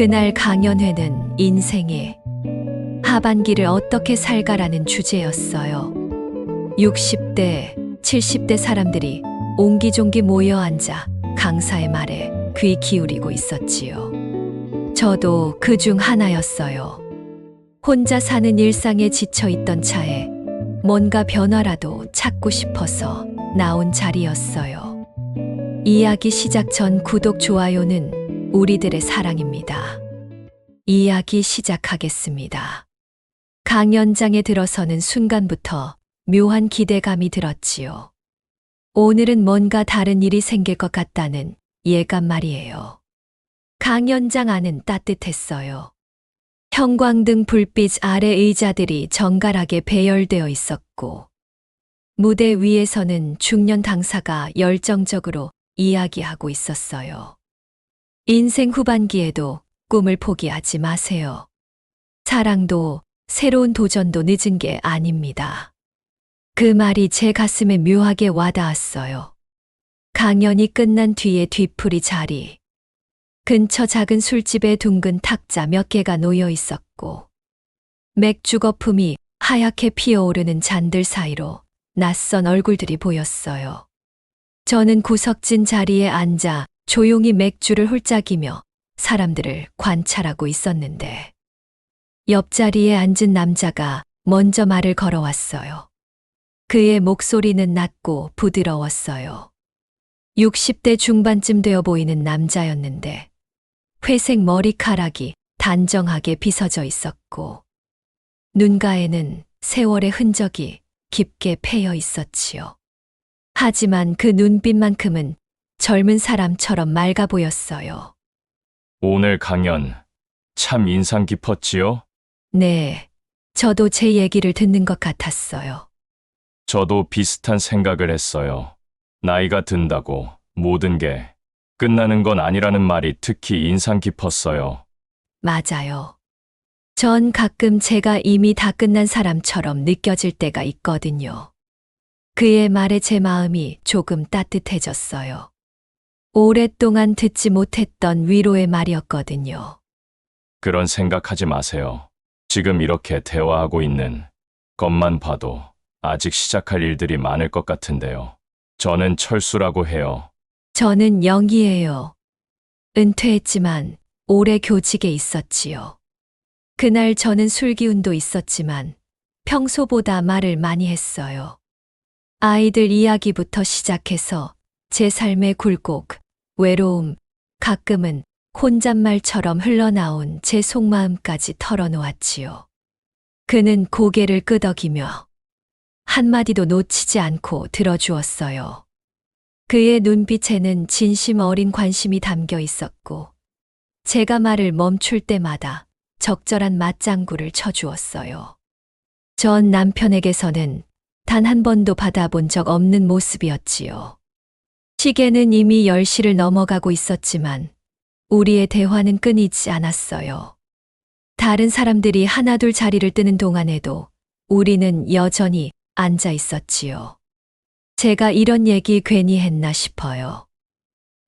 그날 강연회는 인생의 하반기를 어떻게 살까라는 주제였어요. 60대, 70대 사람들이 옹기종기 모여 앉아 강사의 말에 귀 기울이고 있었지요. 저도 그 중 하나였어요. 혼자 사는 일상에 지쳐 있던 차에 뭔가 변화라도 찾고 싶어서 나온 자리였어요. 이야기 시작 전 구독, 좋아요는 우리들의 사랑입니다. 이야기 시작하겠습니다. 강연장에 들어서는 순간부터 묘한 기대감이 들었지요. 오늘은 뭔가 다른 일이 생길 것 같다는 예감 말이에요. 강연장 안은 따뜻했어요. 형광등 불빛 아래 의자들이 정갈하게 배열되어 있었고, 무대 위에서는 중년 강사가 열정적으로 이야기하고 있었어요. 인생 후반기에도 꿈을 포기하지 마세요. 사랑도 새로운 도전도 늦은 게 아닙니다. 그 말이 제 가슴에 묘하게 와닿았어요. 강연이 끝난 뒤에 뒤풀이 자리. 근처 작은 술집에 둥근 탁자 몇 개가 놓여 있었고, 맥주 거품이 하얗게 피어오르는 잔들 사이로 낯선 얼굴들이 보였어요. 저는 구석진 자리에 앉아 조용히 맥주를 홀짝이며 사람들을 관찰하고 있었는데, 옆자리에 앉은 남자가 먼저 말을 걸어왔어요. 그의 목소리는 낮고 부드러웠어요. 60대 중반쯤 되어 보이는 남자였는데, 회색 머리카락이 단정하게 빗어져 있었고, 눈가에는 세월의 흔적이 깊게 패여 있었지요. 하지만 그 눈빛만큼은 젊은 사람처럼 맑아 보였어요. 오늘 강연 참 인상 깊었지요? 네, 저도 제 얘기를 듣는 것 같았어요. 저도 비슷한 생각을 했어요. 나이가 든다고 모든 게 끝나는 건 아니라는 말이 특히 인상 깊었어요. 맞아요. 전 가끔 제가 이미 다 끝난 사람처럼 느껴질 때가 있거든요. 그의 말에 제 마음이 조금 따뜻해졌어요. 오랫동안 듣지 못했던 위로의 말이었거든요. 그런 생각하지 마세요. 지금 이렇게 대화하고 있는 것만 봐도 아직 시작할 일들이 많을 것 같은데요. 저는 철수라고 해요. 저는 영이에요. 은퇴했지만 오래 교직에 있었지요. 그날 저는 술 기운도 있었지만 평소보다 말을 많이 했어요. 아이들 이야기부터 시작해서 제 삶의 굴곡, 외로움, 가끔은 혼잣말처럼 흘러나온 제 속마음까지 털어놓았지요. 그는 고개를 끄덕이며 한마디도 놓치지 않고 들어주었어요. 그의 눈빛에는 진심 어린 관심이 담겨 있었고, 제가 말을 멈출 때마다 적절한 맞장구를 쳐주었어요. 전 남편에게서는 단 한 번도 받아본 적 없는 모습이었지요. 시계는 이미 10시를 넘어가고 있었지만 우리의 대화는 끊이지 않았어요. 다른 사람들이 하나둘 자리를 뜨는 동안에도 우리는 여전히 앉아 있었지요. 제가 이런 얘기 괜히 했나 싶어요.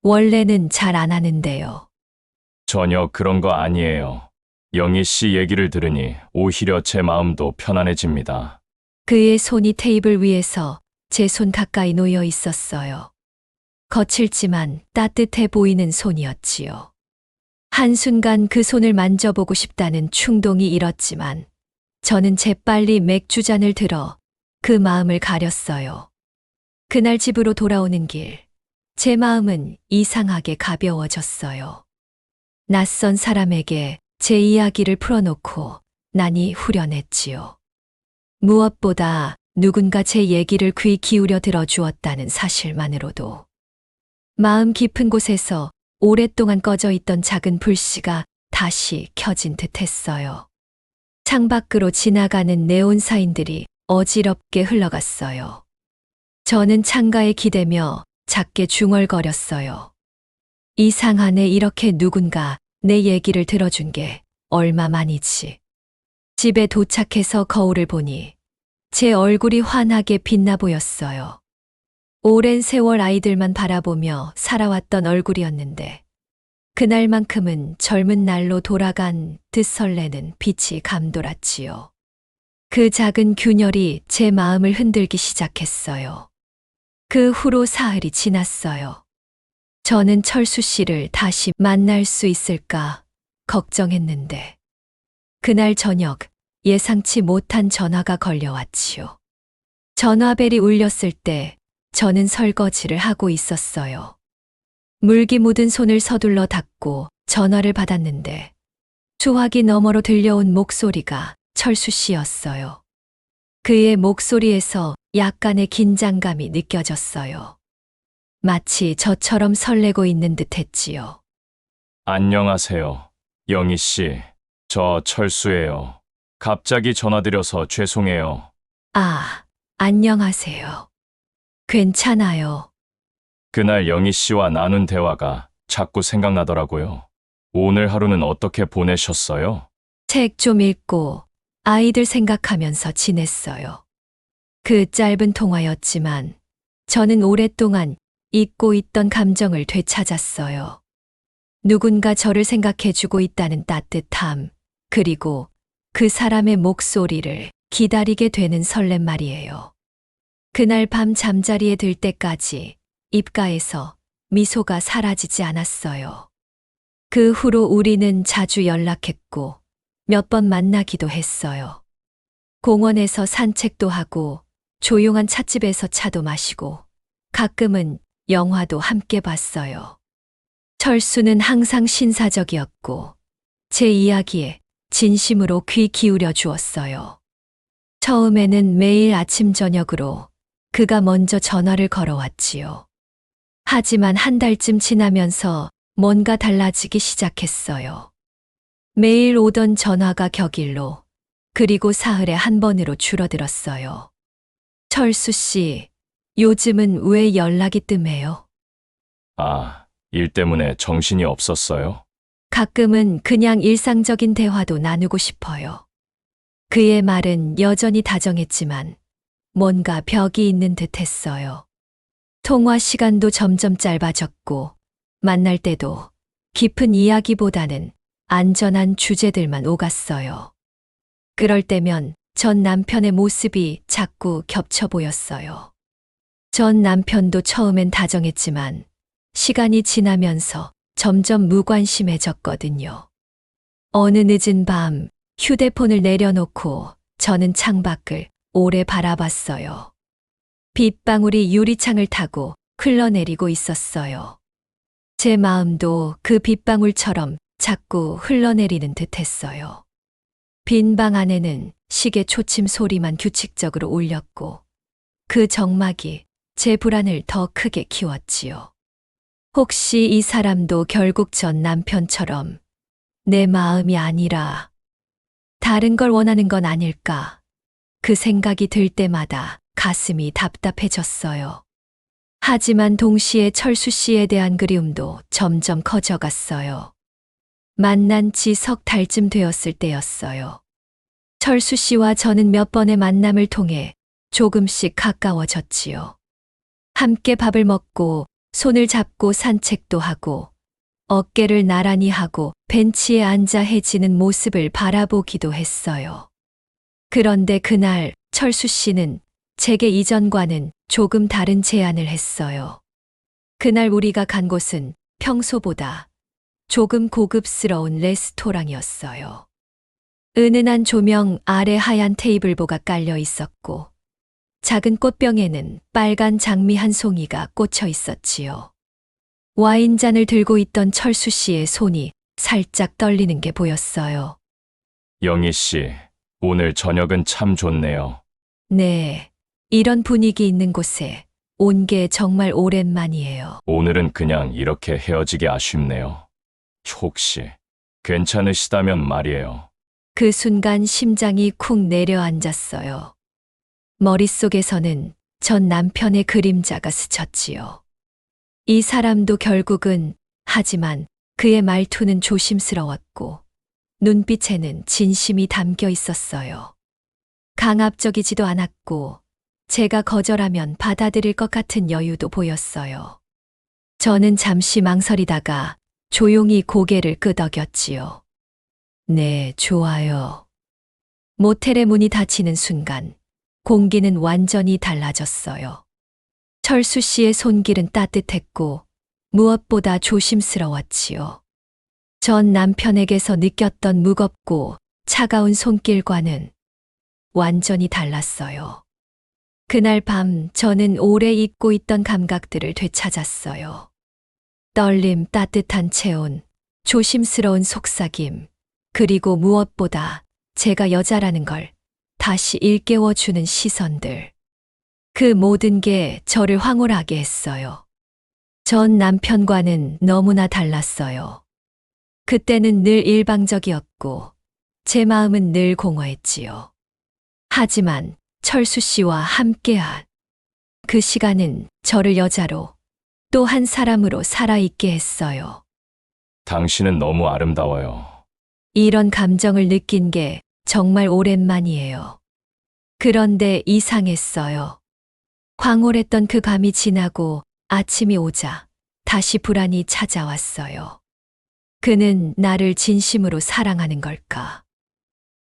원래는 잘 안 하는데요. 전혀 그런 거 아니에요. 영희 씨 얘기를 들으니 오히려 제 마음도 편안해집니다. 그의 손이 테이블 위에서 제 손 가까이 놓여 있었어요. 거칠지만 따뜻해 보이는 손이었지요. 한순간 그 손을 만져보고 싶다는 충동이 일었지만 저는 재빨리 맥주잔을 들어 그 마음을 가렸어요. 그날 집으로 돌아오는 길, 제 마음은 이상하게 가벼워졌어요. 낯선 사람에게 제 이야기를 풀어놓고 나니 후련했지요. 무엇보다 누군가 제 얘기를 귀 기울여 들어주었다는 사실만으로도 마음 깊은 곳에서 오랫동안 꺼져 있던 작은 불씨가 다시 켜진 듯 했어요. 창밖으로 지나가는 네온사인들이 어지럽게 흘러갔어요. 저는 창가에 기대며 작게 중얼거렸어요. 이상하네, 이렇게 누군가 내 얘기를 들어준 게 얼마만이지. 집에 도착해서 거울을 보니 제 얼굴이 환하게 빛나 보였어요. 오랜 세월 아이들만 바라보며 살아왔던 얼굴이었는데 그날만큼은 젊은 날로 돌아간 듯 설레는 빛이 감돌았지요. 그 작은 균열이 제 마음을 흔들기 시작했어요. 그 후로 사흘이 지났어요. 저는 철수 씨를 다시 만날 수 있을까 걱정했는데, 그날 저녁 예상치 못한 전화가 걸려왔지요. 전화벨이 울렸을 때 저는 설거지를 하고 있었어요. 물기 묻은 손을 서둘러 닦고 전화를 받았는데, 수화기 너머로 들려온 목소리가 철수 씨였어요. 그의 목소리에서 약간의 긴장감이 느껴졌어요. 마치 저처럼 설레고 있는 듯 했지요. 안녕하세요. 영희 씨. 저 철수예요. 갑자기 전화드려서 죄송해요. 아, 안녕하세요. 괜찮아요. 그날 영희 씨와 나눈 대화가 자꾸 생각나더라고요. 오늘 하루는 어떻게 보내셨어요? 책 좀 읽고 아이들 생각하면서 지냈어요. 그 짧은 통화였지만 저는 오랫동안 잊고 있던 감정을 되찾았어요. 누군가 저를 생각해주고 있다는 따뜻함, 그리고 그 사람의 목소리를 기다리게 되는 설렘 말이에요. 그날 밤 잠자리에 들 때까지 입가에서 미소가 사라지지 않았어요. 그 후로 우리는 자주 연락했고 몇 번 만나기도 했어요. 공원에서 산책도 하고 조용한 찻집에서 차도 마시고 가끔은 영화도 함께 봤어요. 철수는 항상 신사적이었고 제 이야기에 진심으로 귀 기울여 주었어요. 처음에는 매일 아침 저녁으로 그가 먼저 전화를 걸어왔지요. 하지만 한 달쯤 지나면서 뭔가 달라지기 시작했어요. 매일 오던 전화가 격일로, 그리고 사흘에 한 번으로 줄어들었어요. 철수 씨, 요즘은 왜 연락이 뜸해요? 아, 일 때문에 정신이 없었어요? 가끔은 그냥 일상적인 대화도 나누고 싶어요. 그의 말은 여전히 다정했지만 뭔가 벽이 있는 듯 했어요. 통화 시간도 점점 짧아졌고 만날 때도 깊은 이야기보다는 안전한 주제들만 오갔어요. 그럴 때면 전 남편의 모습이 자꾸 겹쳐 보였어요. 전 남편도 처음엔 다정했지만 시간이 지나면서 점점 무관심해졌거든요. 어느 늦은 밤 휴대폰을 내려놓고 저는 창밖을 오래 바라봤어요. 빗방울이 유리창을 타고 흘러내리고 있었어요. 제 마음도 그 빗방울처럼 자꾸 흘러내리는 듯 했어요. 빈 방 안에는 시계 초침 소리만 규칙적으로 울렸고 그 정막이 제 불안을 더 크게 키웠지요. 혹시 이 사람도 결국 전 남편처럼 내 마음이 아니라 다른 걸 원하는 건 아닐까? 그 생각이 들 때마다 가슴이 답답해졌어요. 하지만 동시에 철수 씨에 대한 그리움도 점점 커져갔어요. 만난 지 석 달쯤 되었을 때였어요. 철수 씨와 저는 몇 번의 만남을 통해 조금씩 가까워졌지요. 함께 밥을 먹고 손을 잡고 산책도 하고 어깨를 나란히 하고 벤치에 앉아 해지는 모습을 바라보기도 했어요. 그런데 그날 철수 씨는 제게 이전과는 조금 다른 제안을 했어요. 그날 우리가 간 곳은 평소보다 조금 고급스러운 레스토랑이었어요. 은은한 조명 아래 하얀 테이블보가 깔려 있었고 작은 꽃병에는 빨간 장미 한 송이가 꽂혀 있었지요. 와인잔을 들고 있던 철수 씨의 손이 살짝 떨리는 게 보였어요. 영희 씨, 오늘 저녁은 참 좋네요. 네, 이런 분위기 있는 곳에 온 게 정말 오랜만이에요. 오늘은 그냥 이렇게 헤어지기 아쉽네요. 혹시 괜찮으시다면 말이에요. 그 순간 심장이 쿵 내려앉았어요. 머릿속에서는 전 남편의 그림자가 스쳤지요. 이 사람도 결국은, 하지만 그의 말투는 조심스러웠고 눈빛에는 진심이 담겨 있었어요. 강압적이지도 않았고 제가 거절하면 받아들일 것 같은 여유도 보였어요. 저는 잠시 망설이다가 조용히 고개를 끄덕였지요. 네, 좋아요. 모텔의 문이 닫히는 순간 공기는 완전히 달라졌어요. 철수 씨의 손길은 따뜻했고 무엇보다 조심스러웠지요. 전 남편에게서 느꼈던 무겁고 차가운 손길과는 완전히 달랐어요. 그날 밤 저는 오래 잊고 있던 감각들을 되찾았어요. 떨림, 따뜻한 체온, 조심스러운 속삭임, 그리고 무엇보다 제가 여자라는 걸 다시 일깨워주는 시선들. 그 모든 게 저를 황홀하게 했어요. 전 남편과는 너무나 달랐어요. 그때는 늘 일방적이었고 제 마음은 늘 공허했지요. 하지만 철수 씨와 함께한 그 시간은 저를 여자로 또 한 사람으로 살아있게 했어요. 당신은 너무 아름다워요. 이런 감정을 느낀 게 정말 오랜만이에요. 그런데 이상했어요. 황홀했던 그 밤이 지나고 아침이 오자 다시 불안이 찾아왔어요. 그는 나를 진심으로 사랑하는 걸까?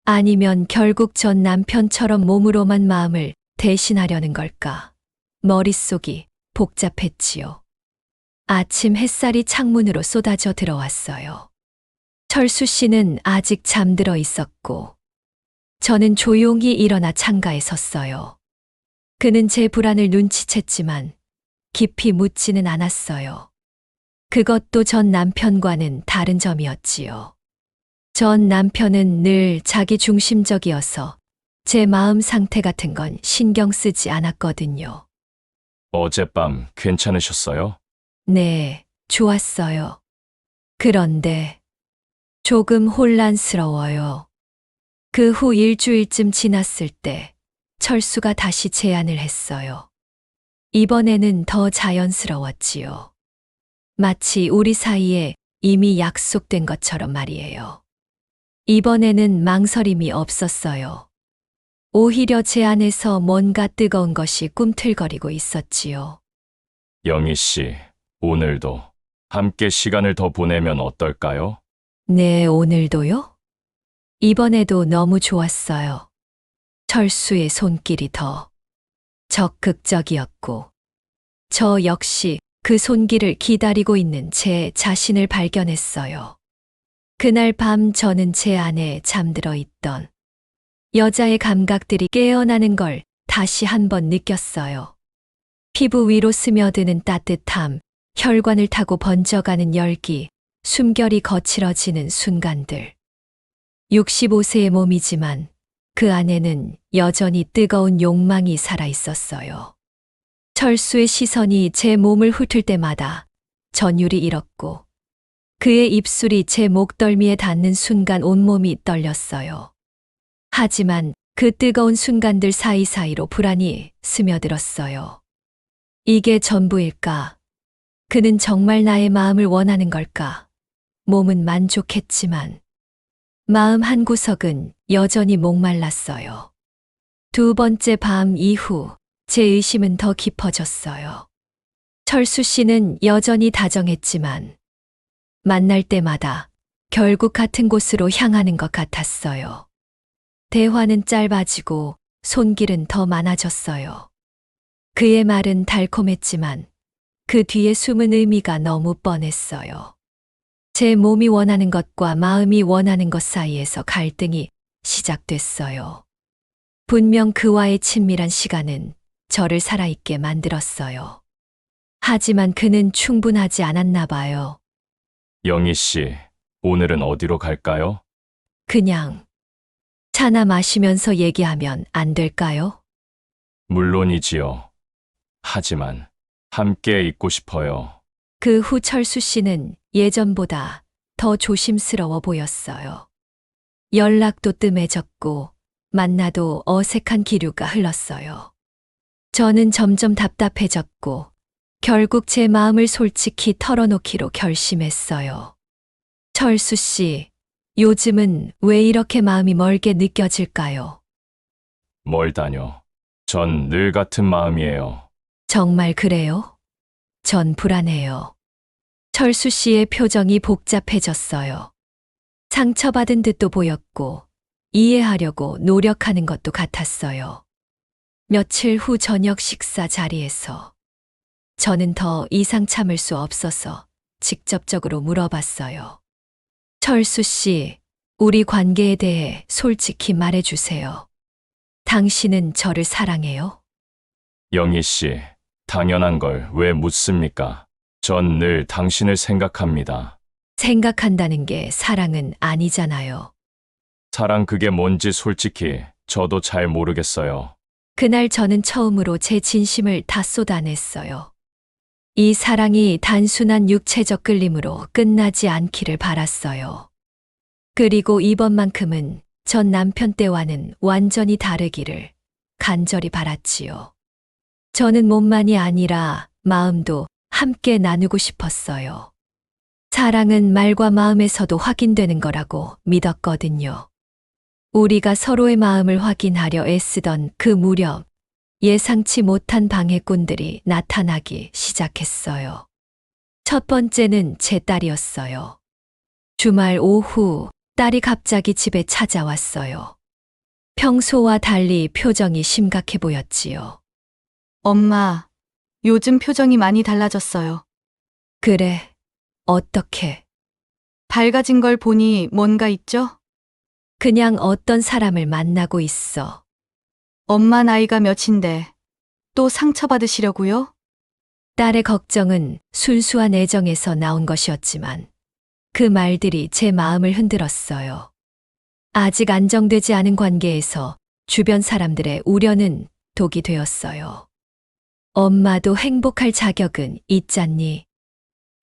아니면 결국 전 남편처럼 몸으로만 마음을 대신하려는 걸까? 머릿속이 복잡했지요. 아침 햇살이 창문으로 쏟아져 들어왔어요. 철수 씨는 아직 잠들어 있었고, 저는 조용히 일어나 창가에 섰어요. 그는 제 불안을 눈치챘지만 깊이 묻지는 않았어요. 그것도 전 남편과는 다른 점이었지요. 전 남편은 늘 자기 중심적이어서 제 마음 상태 같은 건 신경 쓰지 않았거든요. 어젯밤 괜찮으셨어요? 네, 좋았어요. 그런데 조금 혼란스러워요. 그 후 일주일쯤 지났을 때 철수가 다시 제안을 했어요. 이번에는 더 자연스러웠지요. 마치 우리 사이에 이미 약속된 것처럼 말이에요. 이번에는 망설임이 없었어요. 오히려 제 안에서 뭔가 뜨거운 것이 꿈틀거리고 있었지요. 영희 씨, 오늘도 함께 시간을 더 보내면 어떨까요? 네, 오늘도요? 이번에도 너무 좋았어요. 철수의 손길이 더 적극적이었고, 저 역시 그 손길을 기다리고 있는 제 자신을 발견했어요. 그날 밤 저는 제 안에 잠들어 있던 여자의 감각들이 깨어나는 걸 다시 한번 느꼈어요. 피부 위로 스며드는 따뜻함, 혈관을 타고 번져가는 열기, 숨결이 거칠어지는 순간들. 65세의 몸이지만 그 안에는 여전히 뜨거운 욕망이 살아 있었어요. 철수의 시선이 제 몸을 훑을 때마다 전율이 일었고 그의 입술이 제 목덜미에 닿는 순간 온몸이 떨렸어요. 하지만 그 뜨거운 순간들 사이사이로 불안이 스며들었어요. 이게 전부일까? 그는 정말 나의 마음을 원하는 걸까? 몸은 만족했지만 마음 한구석은 여전히 목말랐어요. 두 번째 밤 이후 제 의심은 더 깊어졌어요. 철수 씨는 여전히 다정했지만 만날 때마다 결국 같은 곳으로 향하는 것 같았어요. 대화는 짧아지고 손길은 더 많아졌어요. 그의 말은 달콤했지만 그 뒤에 숨은 의미가 너무 뻔했어요. 제 몸이 원하는 것과 마음이 원하는 것 사이에서 갈등이 시작됐어요. 분명 그와의 친밀한 시간은 저를 살아있게 만들었어요. 하지만 그는 충분하지 않았나 봐요. 영희 씨, 오늘은 어디로 갈까요? 그냥 차나 마시면서 얘기하면 안 될까요? 물론이지요. 하지만 함께 있고 싶어요. 그 후 철수 씨는 예전보다 더 조심스러워 보였어요. 연락도 뜸해졌고 만나도 어색한 기류가 흘렀어요. 저는 점점 답답해졌고 결국 제 마음을 솔직히 털어놓기로 결심했어요. 철수 씨, 요즘은 왜 이렇게 마음이 멀게 느껴질까요? 멀다뇨. 전 늘 같은 마음이에요. 정말 그래요? 전 불안해요. 철수 씨의 표정이 복잡해졌어요. 상처받은 듯도 보였고, 이해하려고 노력하는 것도 같았어요. 며칠 후 저녁 식사 자리에서 저는 더 이상 참을 수 없어서 직접적으로 물어봤어요. 철수 씨, 우리 관계에 대해 솔직히 말해주세요. 당신은 저를 사랑해요? 영희 씨, 당연한 걸 왜 묻습니까? 전 늘 당신을 생각합니다. 생각한다는 게 사랑은 아니잖아요. 사랑 그게 뭔지 솔직히 저도 잘 모르겠어요. 그날 저는 처음으로 제 진심을 다 쏟아냈어요. 이 사랑이 단순한 육체적 끌림으로 끝나지 않기를 바랐어요. 그리고 이번만큼은 전 남편 때와는 완전히 다르기를 간절히 바랐지요. 저는 몸만이 아니라 마음도 함께 나누고 싶었어요. 사랑은 말과 마음에서도 확인되는 거라고 믿었거든요. 우리가 서로의 마음을 확인하려 애쓰던 그 무렵, 예상치 못한 방해꾼들이 나타나기 시작했어요. 첫 번째는 제 딸이었어요. 주말 오후 딸이 갑자기 집에 찾아왔어요. 평소와 달리 표정이 심각해 보였지요. 엄마, 요즘 표정이 많이 달라졌어요. 그래, 어떻게? 밝아진 걸 보니 뭔가 있죠? 그냥 어떤 사람을 만나고 있어. 엄마 나이가 몇인데 또 상처받으시려고요? 딸의 걱정은 순수한 애정에서 나온 것이었지만 그 말들이 제 마음을 흔들었어요. 아직 안정되지 않은 관계에서 주변 사람들의 우려는 독이 되었어요. 엄마도 행복할 자격은 있잖니.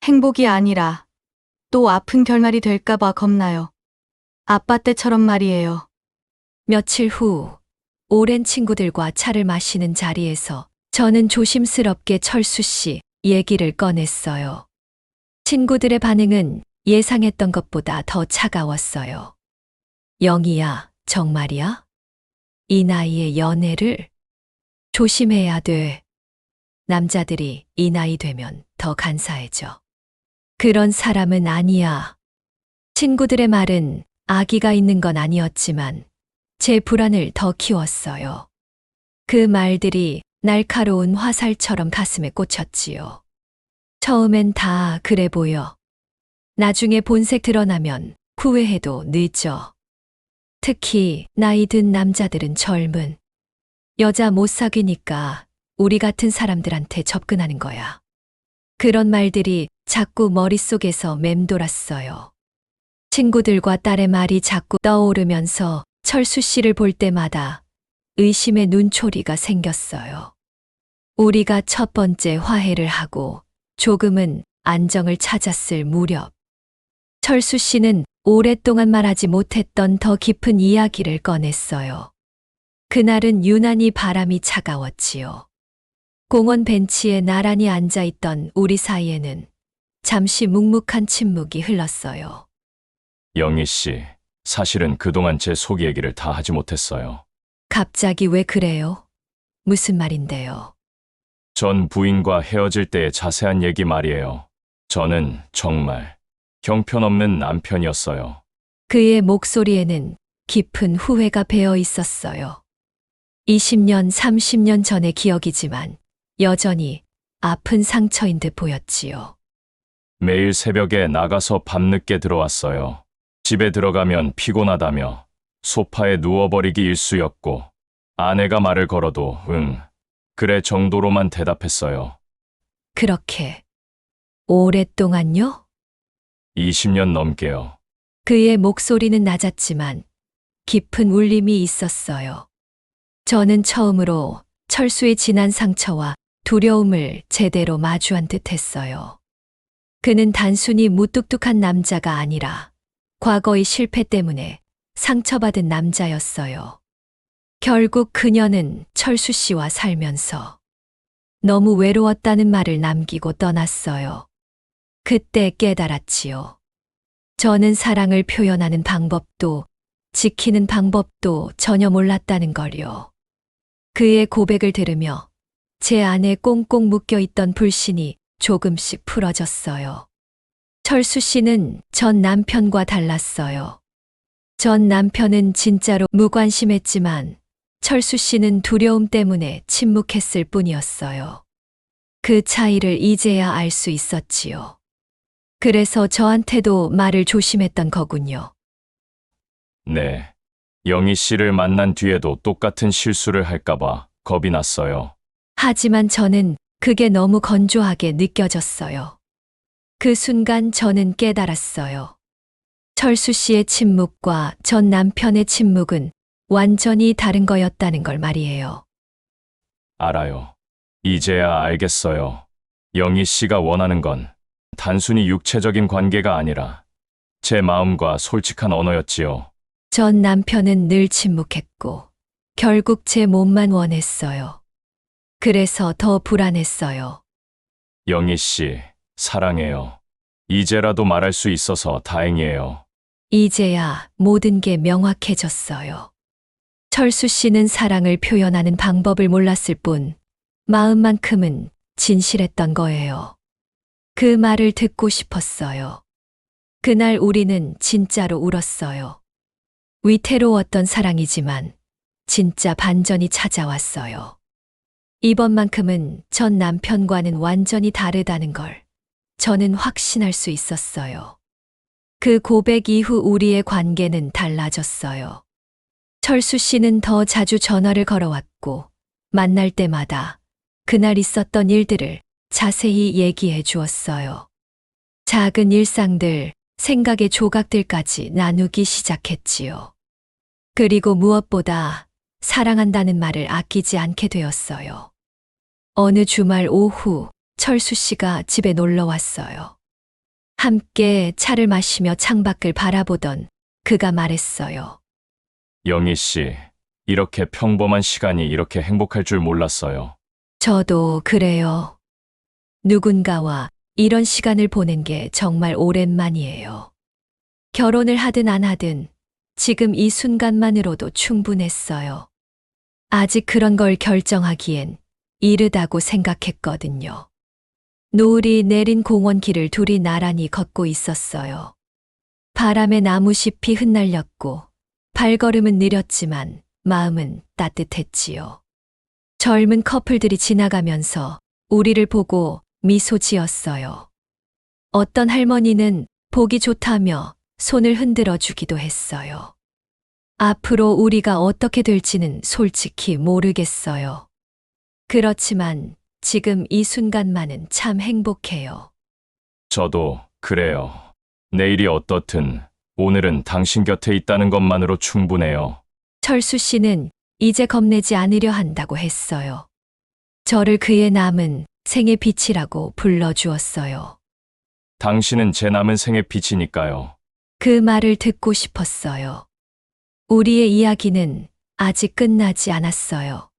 행복이 아니라 또 아픈 결말이 될까봐 겁나요. 아빠 때처럼 말이에요. 며칠 후 오랜 친구들과 차를 마시는 자리에서 저는 조심스럽게 철수 씨 얘기를 꺼냈어요. 친구들의 반응은 예상했던 것보다 더 차가웠어요. 영희야, 정말이야? 이 나이에 연애를? 조심해야 돼. 남자들이 이 나이 되면 더 간사해져. 그런 사람은 아니야. 친구들의 말은 아기가 있는 건 아니었지만 제 불안을 더 키웠어요. 그 말들이 날카로운 화살처럼 가슴에 꽂혔지요. 처음엔 다 그래 보여. 나중에 본색 드러나면 후회해도 늦어. 특히 나이 든 남자들은 젊은 여자 못 사귀니까 우리 같은 사람들한테 접근하는 거야. 그런 말들이 자꾸 머릿속에서 맴돌았어요. 친구들과 딸의 말이 자꾸 떠오르면서 철수 씨를 볼 때마다 의심의 눈초리가 생겼어요. 우리가 첫 번째 화해를 하고 조금은 안정을 찾았을 무렵, 철수 씨는 오랫동안 말하지 못했던 더 깊은 이야기를 꺼냈어요. 그날은 유난히 바람이 차가웠지요. 공원 벤치에 나란히 앉아있던 우리 사이에는 잠시 묵묵한 침묵이 흘렀어요. 영희 씨, 사실은 그동안 제 속 얘기를 다 하지 못했어요. 갑자기 왜 그래요? 무슨 말인데요? 전 부인과 헤어질 때의 자세한 얘기 말이에요. 저는 정말 형편없는 남편이었어요. 그의 목소리에는 깊은 후회가 배어 있었어요. 20년, 30년 전의 기억이지만 여전히 아픈 상처인 듯 보였지요. 매일 새벽에 나가서 밤늦게 들어왔어요. 집에 들어가면 피곤하다며 소파에 누워버리기 일쑤였고 아내가 말을 걸어도 응, 그래 정도로만 대답했어요. 그렇게 오랫동안요? 20년 넘게요. 그의 목소리는 낮았지만 깊은 울림이 있었어요. 저는 처음으로 철수의 진한 상처와 두려움을 제대로 마주한 듯 했어요. 그는 단순히 무뚝뚝한 남자가 아니라 과거의 실패 때문에 상처받은 남자였어요. 결국 그녀는 철수 씨와 살면서 너무 외로웠다는 말을 남기고 떠났어요. 그때 깨달았지요. 저는 사랑을 표현하는 방법도 지키는 방법도 전혀 몰랐다는 걸요. 그의 고백을 들으며 제 안에 꽁꽁 묶여 있던 불신이 조금씩 풀어졌어요. 철수 씨는 전 남편과 달랐어요. 전 남편은 진짜로 무관심했지만 철수 씨는 두려움 때문에 침묵했을 뿐이었어요. 그 차이를 이제야 알 수 있었지요. 그래서 저한테도 말을 조심했던 거군요. 네. 영희 씨를 만난 뒤에도 똑같은 실수를 할까봐 겁이 났어요. 하지만 저는 그게 너무 건조하게 느껴졌어요. 그 순간 저는 깨달았어요. 철수 씨의 침묵과 전 남편의 침묵은 완전히 다른 거였다는 걸 말이에요. 알아요. 이제야 알겠어요. 영희 씨가 원하는 건 단순히 육체적인 관계가 아니라 제 마음과 솔직한 언어였지요. 전 남편은 늘 침묵했고 결국 제 몸만 원했어요. 그래서 더 불안했어요. 영희 씨, 사랑해요. 이제라도 말할 수 있어서 다행이에요. 이제야 모든 게 명확해졌어요. 철수 씨는 사랑을 표현하는 방법을 몰랐을 뿐 마음만큼은 진실했던 거예요. 그 말을 듣고 싶었어요. 그날 우리는 진짜로 울었어요. 위태로웠던 사랑이지만 진짜 반전이 찾아왔어요. 이번만큼은 전 남편과는 완전히 다르다는 걸 저는 확신할 수 있었어요. 그 고백 이후 우리의 관계는 달라졌어요. 철수 씨는 더 자주 전화를 걸어왔고 만날 때마다 그날 있었던 일들을 자세히 얘기해 주었어요. 작은 일상들, 생각의 조각들까지 나누기 시작했지요. 그리고 무엇보다 사랑한다는 말을 아끼지 않게 되었어요. 어느 주말 오후 철수 씨가 집에 놀러 왔어요. 함께 차를 마시며 창밖을 바라보던 그가 말했어요. 영희 씨, 이렇게 평범한 시간이 이렇게 행복할 줄 몰랐어요. 저도 그래요. 누군가와 이런 시간을 보낸 게 정말 오랜만이에요. 결혼을 하든 안 하든 지금 이 순간만으로도 충분했어요. 아직 그런 걸 결정하기엔 이르다고 생각했거든요. 노을이 내린 공원 길을 둘이 나란히 걷고 있었어요. 바람에 나무잎이 흩날렸고 발걸음은 느렸지만 마음은 따뜻했지요. 젊은 커플들이 지나가면서 우리를 보고 미소 지었어요. 어떤 할머니는 보기 좋다며 손을 흔들어 주기도 했어요. 앞으로 우리가 어떻게 될지는 솔직히 모르겠어요. 그렇지만 지금 이 순간만은 참 행복해요. 저도 그래요. 내일이 어떻든 오늘은 당신 곁에 있다는 것만으로 충분해요. 철수 씨는 이제 겁내지 않으려 한다고 했어요. 저를 그의 남은 생의 빛이라고 불러주었어요. 당신은 제 남은 생의 빛이니까요. 그 말을 듣고 싶었어요. 우리의 이야기는 아직 끝나지 않았어요.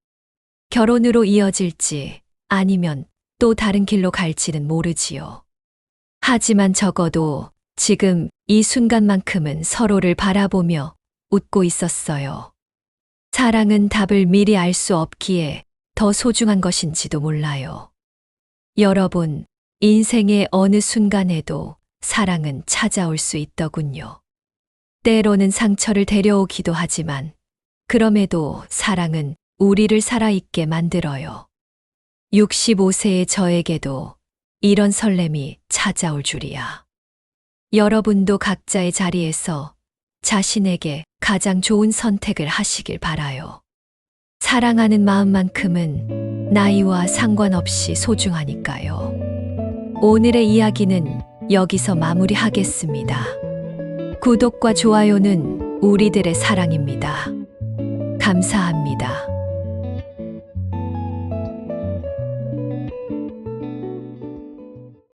결혼으로 이어질지 아니면 또 다른 길로 갈지는 모르지요. 하지만 적어도 지금 이 순간만큼은 서로를 바라보며 웃고 있었어요. 사랑은 답을 미리 알 수 없기에 더 소중한 것인지도 몰라요. 여러분, 인생의 어느 순간에도 사랑은 찾아올 수 있더군요. 때로는 상처를 데려오기도 하지만 그럼에도 사랑은 우리를 살아있게 만들어요. 65세의 저에게도 이런 설렘이 찾아올 줄이야. 여러분도 각자의 자리에서 자신에게 가장 좋은 선택을 하시길 바라요. 사랑하는 마음만큼은 나이와 상관없이 소중하니까요. 오늘의 이야기는 여기서 마무리하겠습니다. 구독과 좋아요는 우리들의 사랑입니다. 감사합니다.